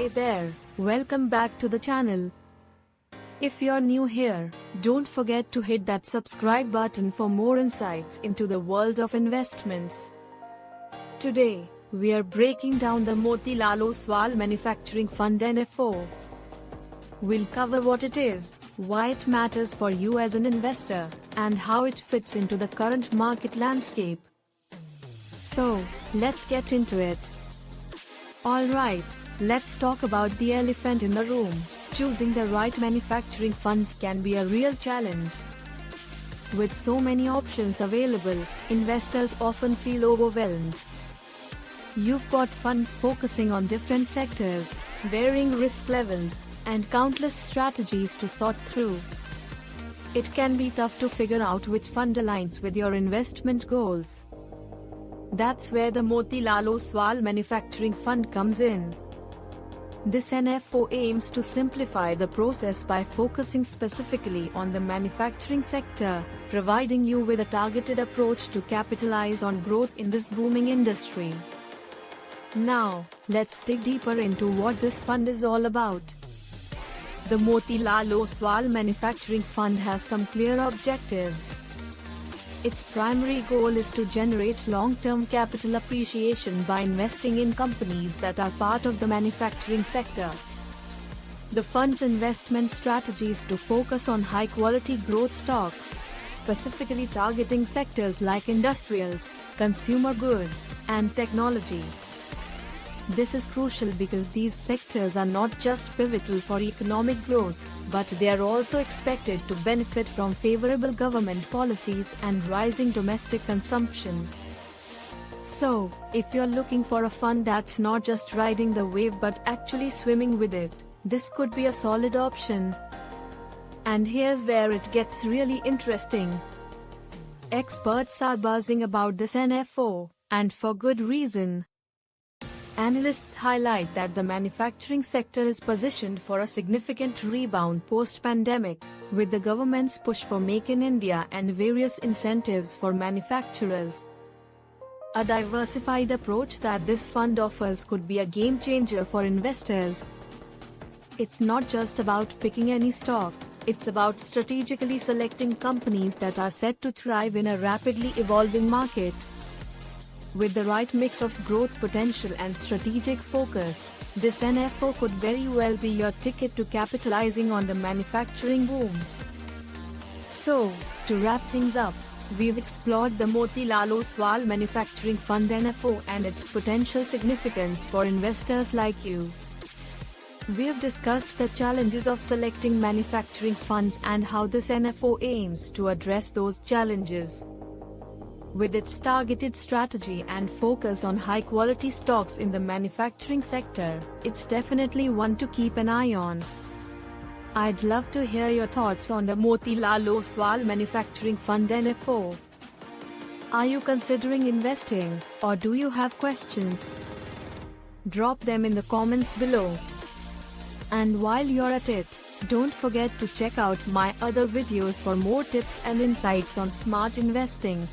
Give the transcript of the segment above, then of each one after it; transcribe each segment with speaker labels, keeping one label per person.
Speaker 1: Hey there, welcome back to the channel. If you're new here, don't forget to hit that subscribe button for more insights into the world of investments. Today, we are breaking down the Motilal Oswal Manufacturing Fund NFO. We'll cover what it is, why it matters for you as an investor, and how it fits into the current market landscape. So, let's get into it. Alright, let's talk about the elephant in the room. Choosing the right manufacturing funds can be a real challenge. With so many options available, investors often feel overwhelmed. You've got funds focusing on different sectors, varying risk levels, and countless strategies to sort through. It can be tough to figure out which fund aligns with your investment goals. That's where the Motilal Oswal Manufacturing Fund comes in. This NFO aims to simplify the process by focusing specifically on the manufacturing sector, providing you with a targeted approach to capitalize on growth in this booming industry. Now, let's dig deeper into what this fund is all about. The Motilal Oswal Manufacturing Fund has some clear objectives. Its primary goal is to generate long-term capital appreciation by investing in companies that are part of the manufacturing sector. The fund's investment strategy is to focus on high-quality growth stocks, specifically targeting sectors like industrials, consumer goods, and technology. This is crucial because these sectors are not just pivotal for economic growth, but they are also expected to benefit from favorable government policies and rising domestic consumption. So, if you're looking for a fund that's not just riding the wave but actually swimming with it, this could be a solid option. And here's where it gets really interesting. Experts are buzzing about this NFO, and for good reason. Analysts highlight that the manufacturing sector is positioned for a significant rebound post-pandemic, with the government's push for Make in India and various incentives for manufacturers. A diversified approach that this fund offers could be a game-changer for investors. It's not just about picking any stock, it's about strategically selecting companies that are set to thrive in a rapidly evolving market. With the right mix of growth potential and strategic focus, this NFO could very well be your ticket to capitalizing on the manufacturing boom. So, to wrap things up, we've explored the Motilal Oswal Manufacturing Fund NFO and its potential significance for investors like you. We've discussed the challenges of selecting manufacturing funds and how this NFO aims to address those challenges. With its targeted strategy and focus on high-quality stocks in the manufacturing sector, it's definitely one to keep an eye on. I'd love to hear your thoughts on the Motilal Oswal Manufacturing Fund NFO. Are you considering investing, or do you have questions? Drop them in the comments below. And while you're at it, don't forget to check out my other videos for more tips and insights on smart investing.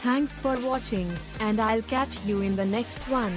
Speaker 1: Thanks for watching, and I'll catch you in the next one.